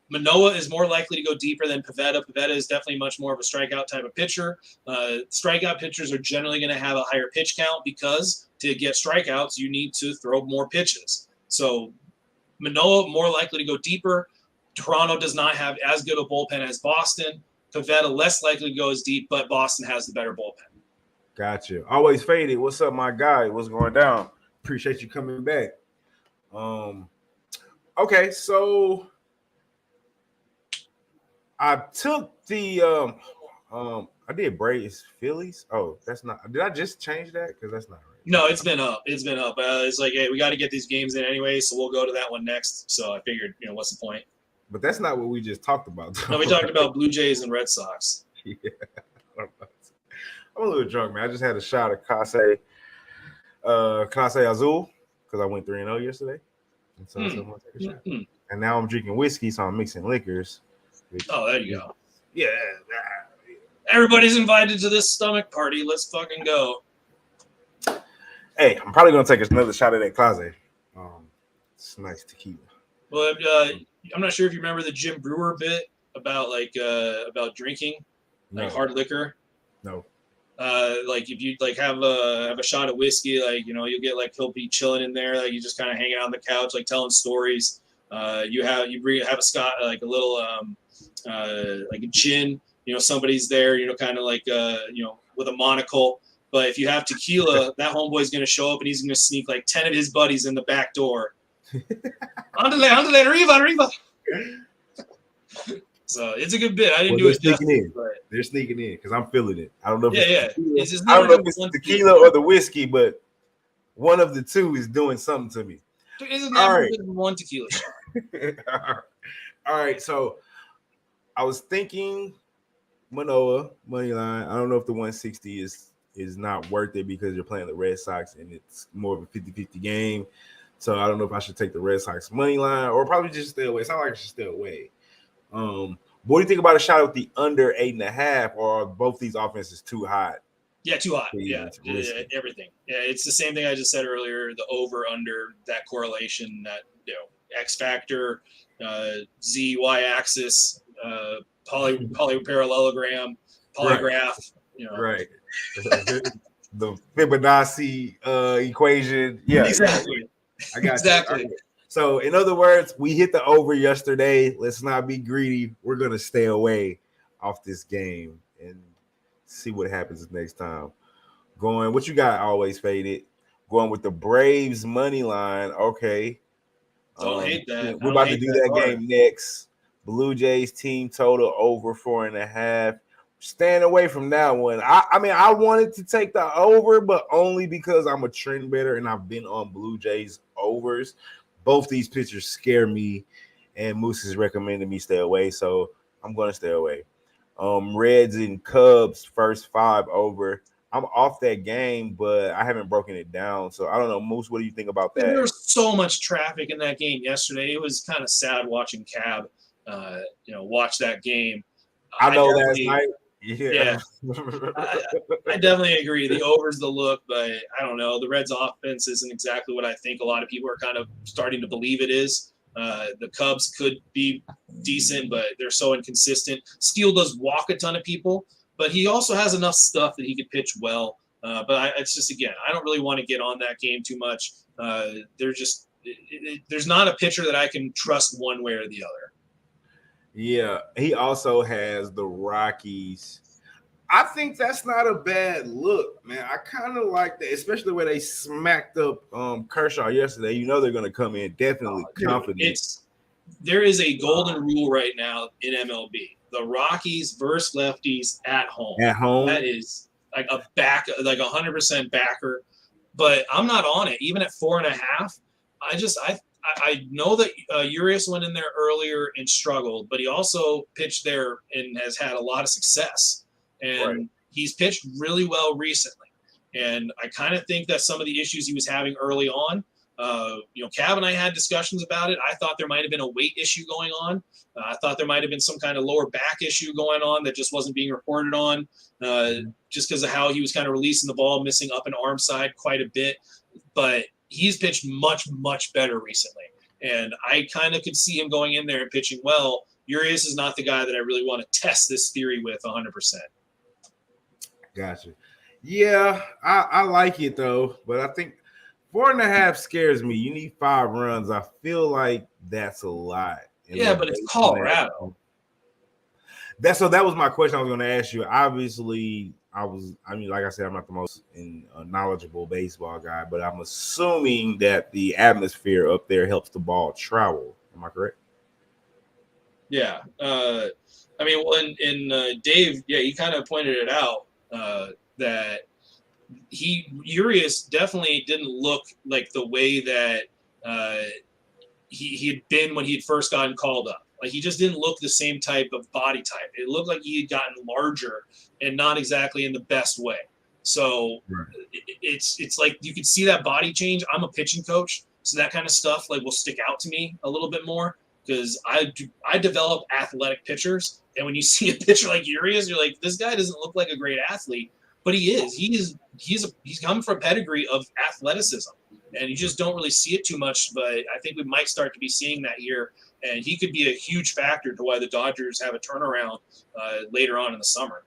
Manoah is more likely to go deeper than Pivetta. Pivetta is definitely much more of a strikeout type of pitcher. Strikeout pitchers are generally going to have a higher pitch count because to get strikeouts, you need to throw more pitches. So Manoah more likely to go deeper. Toronto does not have as good a bullpen as Boston. Pivetta less likely to go as deep, but Boston has the better bullpen. Gotcha. Always faded. What's up, my guy? What's going down? Appreciate you coming back. Okay, so I took the I did Braves Phillies. Oh, that's not. Did I just change that? Because that's not right. No, it's been up. It's been up. It's like, hey, we got to get these games in anyway, so we'll go to that one next. So I figured, what's the point? But that's not what we just talked about. No, we talked about Blue Jays and Red Sox. Yeah. I'm a little drunk, man. I just had a shot of Clase Azul because I went 3-0 yesterday. And so I'm gonna take a shot. And now I'm drinking whiskey, so I'm mixing liquors. Oh, there you go. Yeah. Everybody's invited to this stomach party. Let's fucking go. Hey, I'm probably gonna take another shot of that Clase. It's nice tequila. Well, I'm not sure if you remember the Jim Brewer bit about about drinking, like hard liquor. No. Like if you like have a shot of whiskey, like you'll get like he'll be chilling in there, like you just kind of hanging out on the couch, like telling stories. You have a Scott like a little like a gin, somebody's there, kind of like with a monocle. But if you have tequila, that homeboy's gonna show up and he's gonna sneak like 10 of his buddies in the back door. Andale, arriba. So it's a good bit. I didn't do it. They're sneaking in because I'm feeling it. I don't know if I don't know if it's tequila or the whiskey, but one of the two is doing something to me. There isn't never been one tequila shot. All right. So I was thinking Manoah money line. I don't know if the 160 is not worth it because you're playing the Red Sox and it's more of a 50-50 game. So I don't know if I should take the Red Sox money line or probably just stay away. It's not like I should stay away. What do you think about a shot with the under 8.5, or are both these offenses too hot? Yeah, too hot. Yeah, everything. Yeah, it's the same thing I just said earlier. The over under, that correlation, that X factor, Z Y axis, polyparallelogram, polygraph. Right. The Fibonacci equation. Yeah, exactly. I got exactly. You. So, in other words, we hit the over yesterday. Let's not be greedy. We're going to stay away off this game and see what happens next time. What you got always faded? Going with the Braves money line. Okay. Don't hate that. We're about to do that game next. Blue Jays team total over 4.5. Staying away from that one. I mean, I wanted to take the over, but only because I'm a trend better and I've been on Blue Jays overs. Both these pitchers scare me, and Moose has recommended me stay away, so I'm going to stay away. Reds and Cubs, first 5 over. I'm off that game, but I haven't broken it down, so I don't know. Moose, what do you think about that? There was so much traffic in that game yesterday. It was kind of sad watching Cab, watch that game. I know last night. Yeah. I definitely agree. The over's the look, but I don't know. The Reds' offense isn't exactly what I think a lot of people are kind of starting to believe it is. The Cubs could be decent, but they're so inconsistent. Steele does walk a ton of people, but he also has enough stuff that he could pitch well. It's just, again, I don't really want to get on that game too much. There's not a pitcher that I can trust one way or the other. Yeah, he also has the Rockies. I think that's not a bad look, man. I kind of like that, especially where they smacked up Kershaw yesterday. They're going to come in definitely confident. There is a golden rule right now in MLB. The Rockies versus lefties at home. At home? That is like a 100% backer. But I'm not on it. Even at 4.5, I know that Urias went in there earlier and struggled, but he also pitched there and has had a lot of success. And he's pitched really well recently. And I kind of think that some of the issues he was having early on, Cav and I had discussions about it. I thought there might have been a weight issue going on. I thought there might have been some kind of lower back issue going on that just wasn't being reported on, just because of how he was kind of releasing the ball, missing up and arm side quite a bit. But he's pitched much, much better recently. And I kind of could see him going in there and pitching well. Urias is not the guy that I really want to test this theory with 100%. Gotcha. Yeah, I like it though, but I think 4.5 scares me. You need 5 runs. I feel like that's a lot. Yeah, but it's Colorado. That was my question I was going to ask you. Obviously, like I said, I'm not the most knowledgeable baseball guy, but I'm assuming that the atmosphere up there helps the ball travel. Am I correct? Yeah. Dave, he kind of pointed it out that Urias definitely didn't look like the way that he had been when he had first gotten called up. Like, he just didn't look the same type of body type. It looked like he had gotten larger and not exactly in the best way. So it's like you could see that body change. I'm a pitching coach, so that kind of stuff will stick out to me a little bit more because I develop athletic pitchers. And when you see a pitcher like Urias, you're like, this guy doesn't look like a great athlete, but he is. He's come from a pedigree of athleticism, and you just don't really see it too much. But I think we might start to be seeing that here, and he could be a huge factor to why the Dodgers have a turnaround later on in the summer.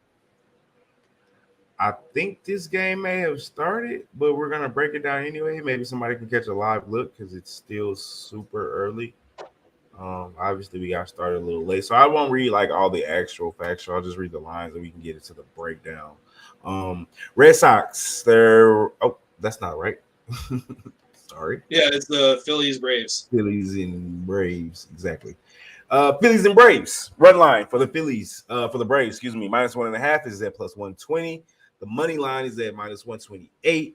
I think this game may have started, but we're going to break it down anyway. Maybe somebody can catch a live look because it's still super early. Obviously, we got started a little late, so I won't read all the actual facts. So I'll just read the lines and we can get into the breakdown. Red Sox, that's not right. Sorry. Yeah, it's the Phillies Braves. Phillies and Braves, exactly. Phillies and Braves run line for the Phillies, for the Braves, excuse me, -1.5 is at +120. The money line is at -128.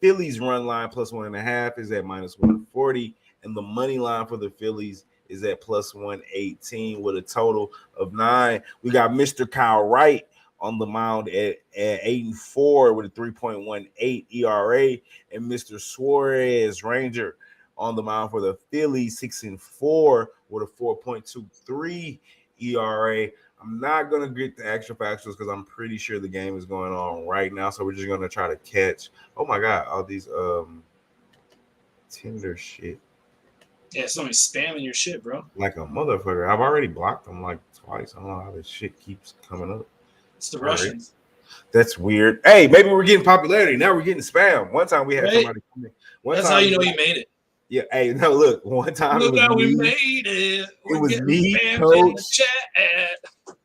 Phillies run line +1.5 is at -140, and the money line for the Phillies is at +118 with a total of 9. We got Mr. Kyle Wright on the mound at 8-4 with a 3.18 ERA, and Mr. Suarez Ranger on the mound for the Phillies 6-4 with a 4.23 ERA. I'm not gonna get the extra factuals because I'm pretty sure the game is going on right now, so we're just gonna try to catch. Oh my god, all these Tinder shit. Yeah, somebody's spamming your shit, bro. Like a motherfucker. I've already blocked them twice. I don't know how this shit keeps coming up. It's the Russians. That's weird. Hey, maybe we're getting popularity. Now we're getting spam. One time we had somebody come in. That's how you know you made it. Yeah. Hey, no, look. One time look how we made it. It was me, Coach.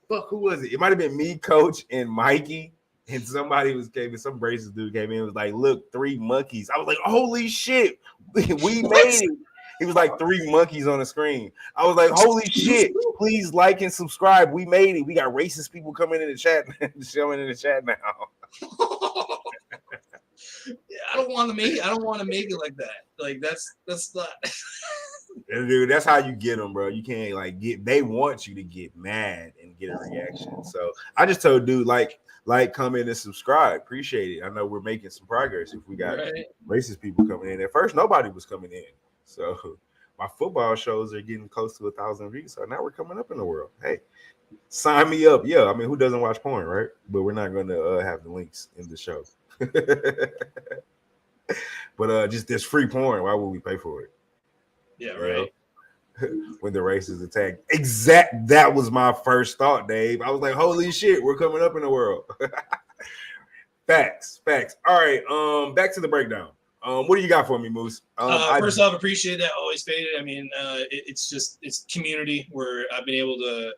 Fuck, who was it? It might have been me, Coach, and Mikey. And somebody came in. Some racist dude came in and was like, look, 3 monkeys. I was like, holy shit. We made it. He was like 3 monkeys on the screen. I was like, holy shit. Please like and subscribe. We made it. We got racist people coming in the chat, showing in the chat now. Yeah, I don't want to make it like that. Like that's not. Dude, that's how you get them, bro. You can't they want you to get mad and get a reaction. So I just told dude, like, comment, and subscribe. Appreciate it. I know we're making some progress if we got racist people coming in. At first, nobody was coming in. So my football shows are getting close to 1,000 views. So now we're coming up in the world. Hey, sign me up. Yeah, I mean, who doesn't watch porn, right? But we're not going to have the links in the show. But just this free porn. Why would we pay for it? Yeah, right. When the racist attack. That was my first thought, Dave. I was like, holy shit, we're coming up in the world. Facts. All right, back to the breakdown. What do you got for me, Moose? First off, appreciate that. Always faded. I mean, it's community where I've been able to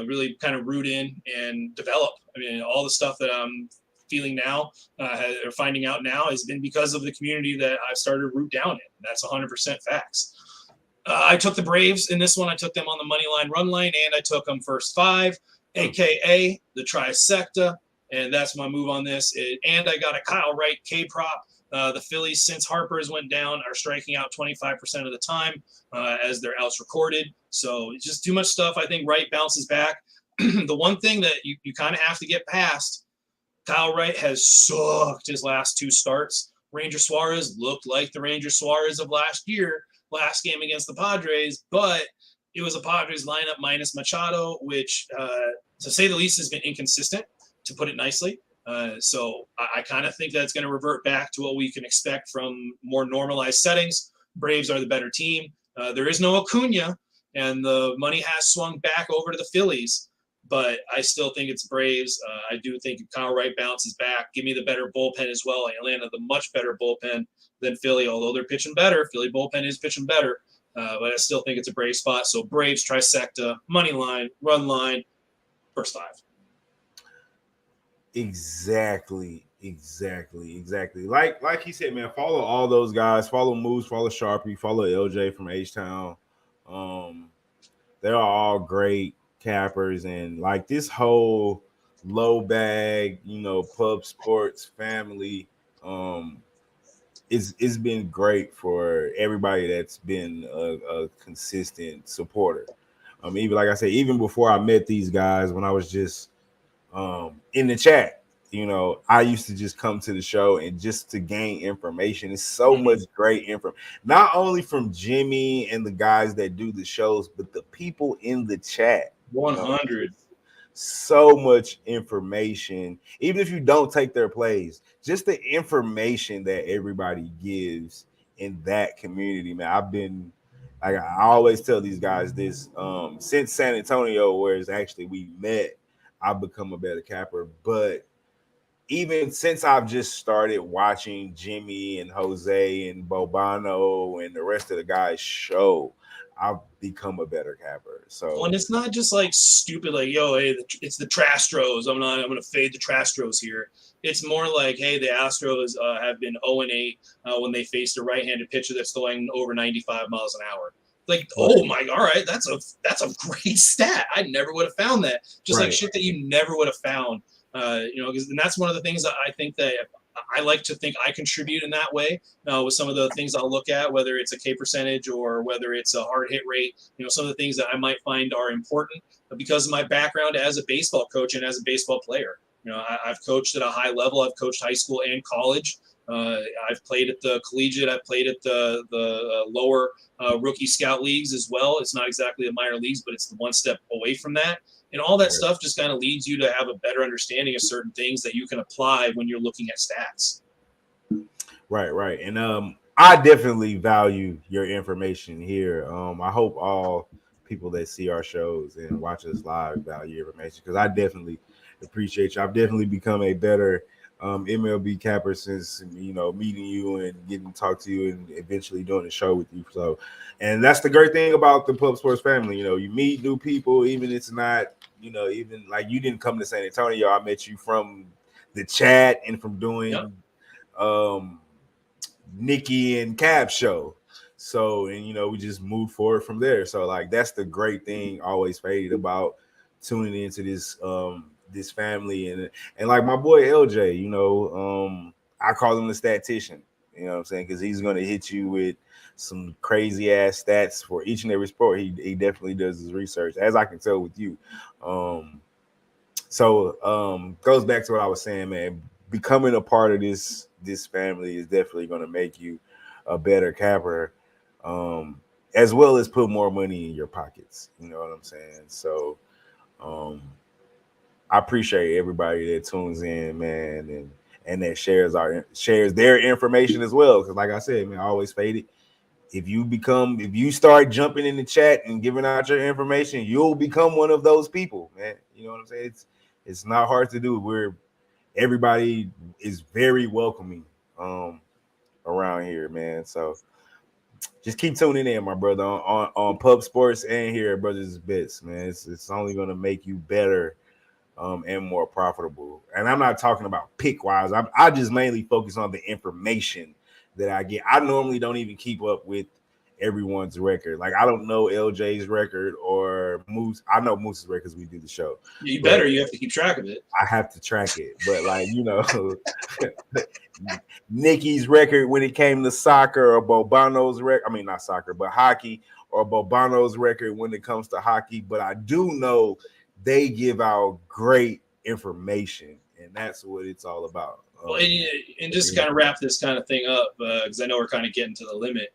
really kind of root in and develop. I mean, all the stuff that I'm feeling now or finding out now has been because of the community that I've started to root down in. That's 100% facts. I took the Braves in this one. I took them on the money line, run line, and I took them first 5, aka the Trisecta, and that's my move on this. And I got a Kyle Wright K prop The Phillies, since Harper's went down, are striking out 25% of the time as their outs recorded. So it's just too much stuff. I think Wright bounces back. The one thing that you kind of have to get past, Kyle Wright has sucked his last 2 starts. Ranger Suarez looked like the Ranger Suarez of last year, last game against the Padres, but it was a Padres lineup minus Machado, which, to say the least, has been inconsistent, to put it nicely. So I kind of think that's going to revert back to what we can expect from more normalized settings. Braves are the better team. There is no Acuna, and the money has swung back over to the Phillies. But I still think it's Braves. I do think if Kyle Wright bounces back, give me the better bullpen as well. Atlanta, the much better bullpen than Philly, although they're pitching better. Philly bullpen is pitching better. But I still think it's a Brave spot. So Braves, trifecta, money line, run line, first 5. Exactly. Like he said, man, follow all those guys. Follow Moose, follow Sharpie, follow LJ from H-Town. They're all great cappers, and like this whole low bag, pub sports family, it's been great for everybody that's been a consistent supporter. Even like I said, even before I met these guys, when I was just in the chat, I used to just come to the show and just to gain information. It's so much great info, not only from Jimmy and the guys that do the shows, but the people in the chat. 100. So much information, even if you don't take their plays, just the information that everybody gives in that community, man. I always tell these guys this, since San Antonio, where it's actually we met, I've become a better capper. But even since I've just started watching Jimmy and Jose and Bobano and the rest of the guys show, I've become a better capper. So, and it's not just like stupid, like, yo, hey, it's the Trastros. I'm going to fade the Trastros here. It's more like, hey, the Astros have been 0-8 when they faced a right-handed pitcher that's throwing over 95 miles an hour. Like, oh my, all right, that's a great stat. I never would have found that. Just like shit that you never would have found. Because that's one of the things that I think that I like to think I contribute in that way with some of the things I'll look at, whether it's a K percentage or whether it's a hard hit rate, some of the things that I might find are important because of my background as a baseball coach and as a baseball player. I've coached at a high level. I've coached high school and college. I've played at the collegiate. I've played at the lower rookie scout leagues as well. It's not exactly the minor leagues, but it's the one step away from that. And all that stuff just kind of leads you to have a better understanding of certain things that you can apply when you're looking at stats. Right. And I definitely value your information here. I hope all people that see our shows and watch us live value your information, because I definitely appreciate you. I've definitely become a better MLB capper since meeting you and getting to talk to you and eventually doing a show with you. So, and that's the great thing about the Pub Sports family. You meet new people, even it's not even like you didn't come to San Antonio. I met you from the chat and from doing Nikki and Cab show. So, and we just moved forward from there. So, like, that's the great thing always faded about tuning into this family and like my boy LJ, I call him the statistician, you know what I'm saying? Because he's going to hit you with some crazy ass stats for each and every sport. He definitely does his research, as I can tell with you. So goes back to what I was saying, man. Becoming a part of this family is definitely going to make you a better capper, as well as put more money in your pockets. You know what I'm saying? So I appreciate everybody that tunes in, man, and that shares their information as well. Because like I said, man, I always faded. If you start jumping in the chat and giving out your information, you'll become one of those people, man. You know what I'm saying? It's not hard to do. Everybody is very welcoming around here, man. So just keep tuning in, my brother, on Pub Sports and here at Brothas N Bets, man. It's only gonna make you better and more profitable. And I'm not talking about pick wise. I just mainly focus on the information that I get. I normally don't even keep up with everyone's record. Like I don't know LJ's record or Moose. I know Moose's record because we do the show. You better. You have to keep track of it. I have to track it, but like Nikki's record when it came to soccer, or Bobano's record. I mean, not soccer, but hockey, or Bobano's record when it comes to hockey. But I do know they give out great information, and that's what it's all about. Well, and just to kind of wrap this kind of thing up, because I know we're kind of getting to the limit.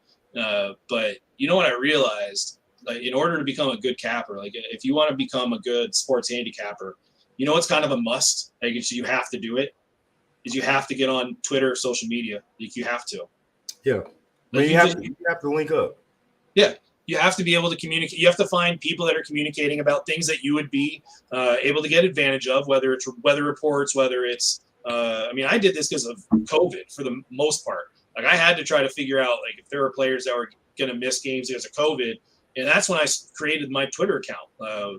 But you know what I realized? Like, in order to become a good capper, like if you want to become a good sports handicapper, you know what's kind of a must? Like, you have to do it. Is you have to get on Twitter, social media. Like, you have to. Yeah. Like, you have to link up. Yeah. You have to be able to communicate. You have to find people that are communicating about things that you would be able to get advantage of, whether it's weather reports, whether it's I mean, I did this because of COVID for the most part. Like, I had to try to figure out, like, if there were players that were going to miss games because of COVID. And that's when I created my Twitter account, a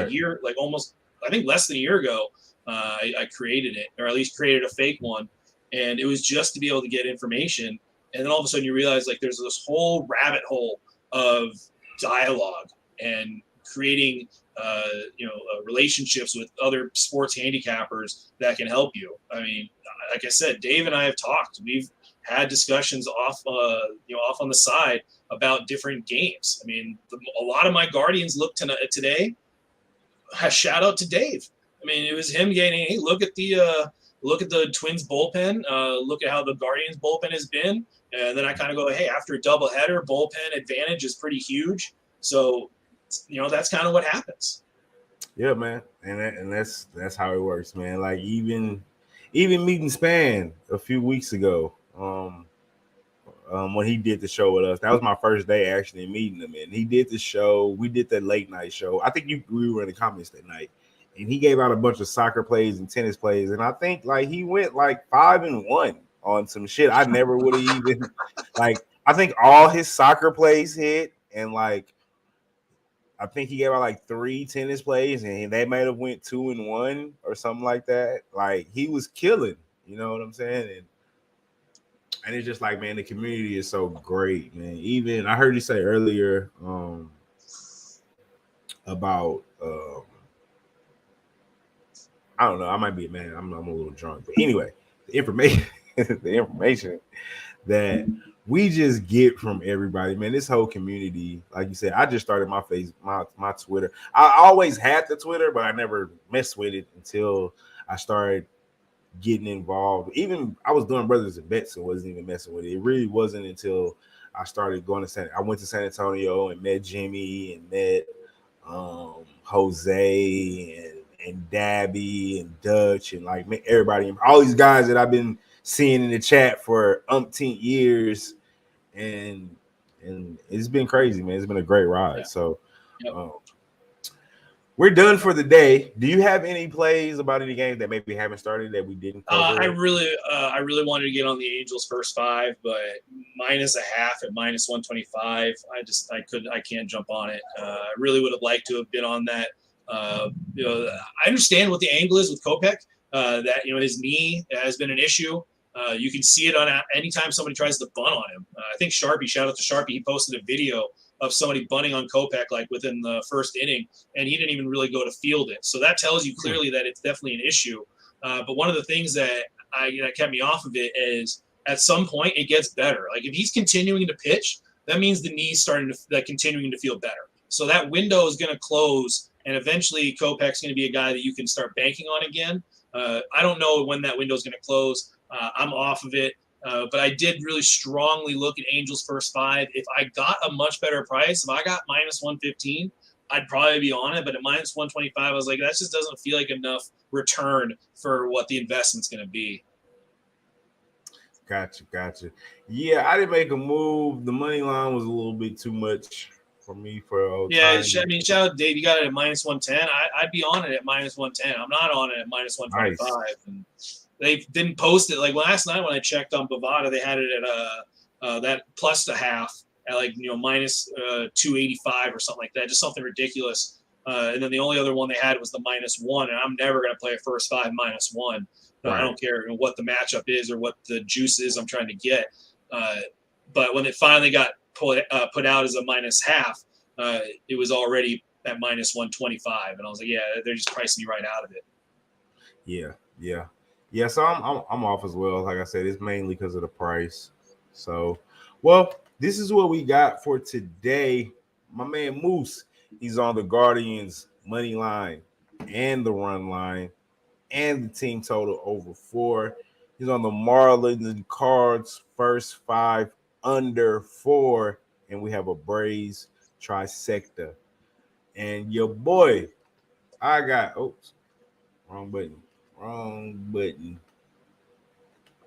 year, like almost, I think less than a year ago. I created it, or at least created a fake one. And it was just to be able to get information. And then all of a sudden you realize, like, there's this whole rabbit hole of dialogue and creating relationships with other sports handicappers that can help you. I mean, like I said, Dave and I have talked. We've had discussions off on the side about different games. I mean, a lot of my Guardians look today. Shout out to Dave. I mean, it was him getting, hey, look at the Twins bullpen. Look at how the Guardians bullpen has been. And then I kind of go, hey, after a doubleheader, bullpen advantage is pretty huge. So, that's kind of what happens. Yeah, man, and that's how it works, man. Like even meeting Span a few weeks ago, when he did the show with us, that was my first day actually meeting him. And he did the show. We did that late night show. I think we were in the comments that night, and he gave out a bunch of soccer plays and tennis plays, and I think like he went like 5-1 on some shit I never would have even like. I think all his soccer plays hit, and like I think he gave out like 3 tennis plays, and they might have went 2-1 or something like that. Like he was killing, you know what I'm saying? And it's just like, man, the community is so great, man. Even I heard you say earlier about I don't know, I might be man, I'm a little drunk, but anyway, the information that we just get from everybody, man. This whole community, like you said, I just started my Twitter. I always had the Twitter, but I never messed with it until I started getting involved. Even I was doing Brothas N Bets and wasn't even messing with it. It really wasn't until I started going to I went to San Antonio and met Jimmy and met Jose and Dabby and Dutch and like everybody, all these guys that I've been seeing in the chat for umpteen years, and it's been crazy, man. It's been a great ride. Yeah. So we're done for the day. Do you have any plays about any games that maybe haven't started that we didn't cover? I really wanted to get on the Angels first 5, but -0.5 at -125. I can't jump on it. I really would have liked to have been on that. I understand what the angle is with Kopech. That his knee has been an issue. You can see it on anytime somebody tries to bunt on him. I think Sharpie, shout out to Sharpie, he posted a video of somebody bunting on Kopech like within the first inning, and he didn't even really go to field it. So that tells you clearly that it's definitely an issue. But one of the things that kept me off of it is at some point it gets better. Like if he's continuing to pitch, that means the knee's starting to continuing to feel better. So that window is going to close, and eventually Kopech's going to be a guy that you can start banking on again. I don't know when that window is going to close. I'm off of it. But I did really strongly look at Angels first 5. If I got a much better price, if I got -115, I'd probably be on it. But at -125, I was like, that just doesn't feel like enough return for what the investment's going to be. Gotcha. Yeah, I didn't make a move. The money line was a little bit too much for me for old time. I mean, shout out Dave. You got it at -110. I'd be on it at -110. I'm not on it at -125. Nice. And they didn't post it. Like last night when I checked on Bovada, they had it at that +0.5 at like -285 or something like that, just something ridiculous. And then the only other one they had was the -1, and I'm never gonna play a first 5 -1. Right. I don't care what the matchup is or what the juice is I'm trying to get. But when it finally got put out as a minus half, it was already at minus 125, and I was like, yeah, they're just pricing me right out of it. Yeah. So I'm off as well. Like I said, it's mainly because of the price. So, well, this is what we got for today. My man Moose, he's on the Guardians money line and the run line and the team total over 4. He's on the Marlins and Cards first 5 under 4, and we have a Braves trifecta. And your boy, I got wrong button.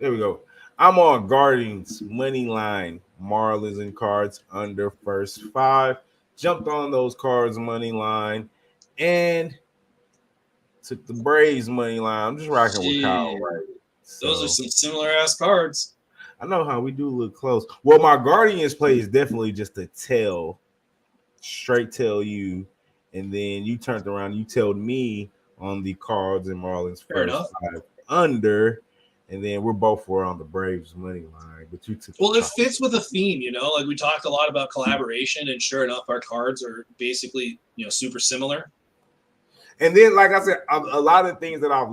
There we go. I'm on Guardians money line, Marlins and Cards under first 5. Jumped on those Cards money line and took the Braves money line. I'm just rocking with Kyle, right? So, those are some similar ass cards. I know how we do look close. Well, my Guardians play is definitely just a straight tell you, and then you turned around, you told me on the Cards and Marlins first 5 under, and then we're both on the Braves money line. But you took it fits with a theme, like we talked a lot about collaboration, and sure enough, our cards are basically super similar. And then, like I said, a lot of things that I've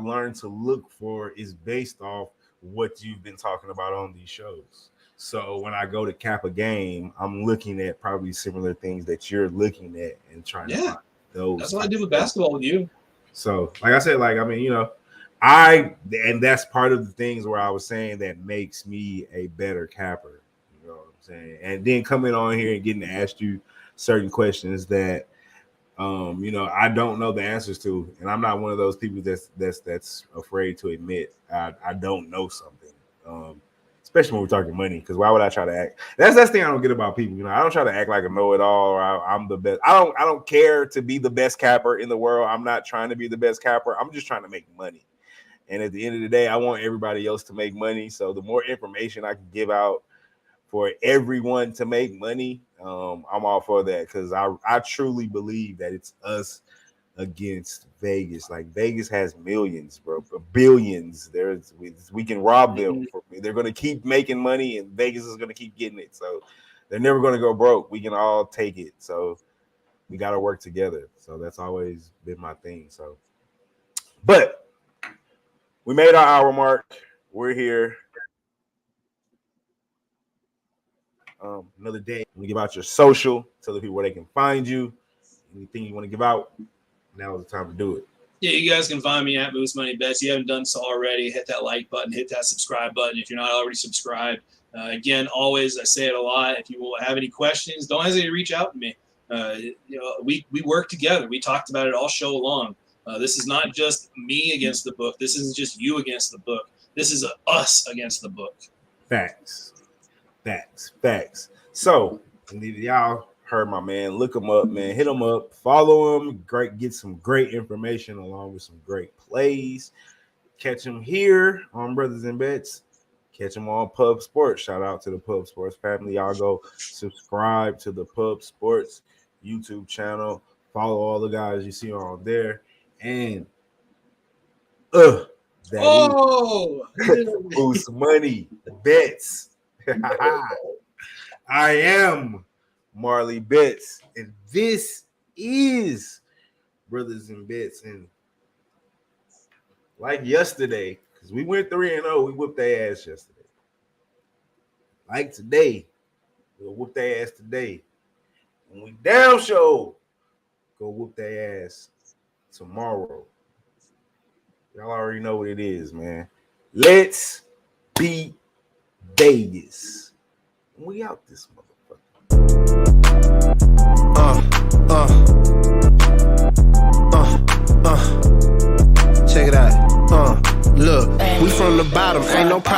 learned to look for is based off what you've been talking about on these shows. So when I go to cap a game, I'm looking at probably similar things that you're looking at and trying to find those. That's what I do with basketball with you. So, like I said, and that's part of the things where I was saying that makes me a better capper. You know what I'm saying? And then coming on here and getting to ask you certain questions that I don't know the answers to, and I'm not one of those people that's afraid to admit I don't know something. Especially when we're talking money, because why would I try to act? That's the thing I don't get about people. I don't try to act like a know-it-all or I'm the best. I don't care to be the best capper in the world. I'm not trying to be the best capper. I'm just trying to make money. And at the end of the day, I want everybody else to make money. So the more information I can give out for everyone to make money, I'm all for that, because I truly believe that it's us against Vegas. Like, Vegas has millions, bro, billions. We can rob them. They're going to keep making money, and Vegas is going to keep getting it. So they're never going to go broke. We can all take it. So we got to work together. So that's always been my thing. So, but we made our hour mark. We're here. Another day. We give out your social. Tell the people where they can find you. Anything you want to give out, now is the time to do it. Yeah, you guys can find me at Moose Money Bets. If you haven't done so already, hit that like button, hit that subscribe button if you're not already subscribed. Again, always, I say it a lot. If you have any questions, don't hesitate to reach out to me. We work together. We talked about it all show long. This is not just me against the book. This isn't just you against the book. This is us against the book. Facts. So, y'all heard my man. Look him up, man. Hit him up. Follow him. Get some great information along with some great plays. Catch him here on Brothas N Bets. Catch him on Pub Sports. Shout out to the Pub Sports family. Y'all go subscribe to the Pub Sports YouTube channel. Follow all the guys you see on there. And Moose Money Bets. I am Marley Bets, and this is Brothas N Bets. And like yesterday, because we went 3-0, we whooped their ass yesterday. Like today, we'll whoop their ass today. When we down show, go whoop their ass tomorrow. Y'all already know what it is, man. Let's beat Vegas. We out this motherfucker. Check it out. Look, we from the bottom, ain't no problem.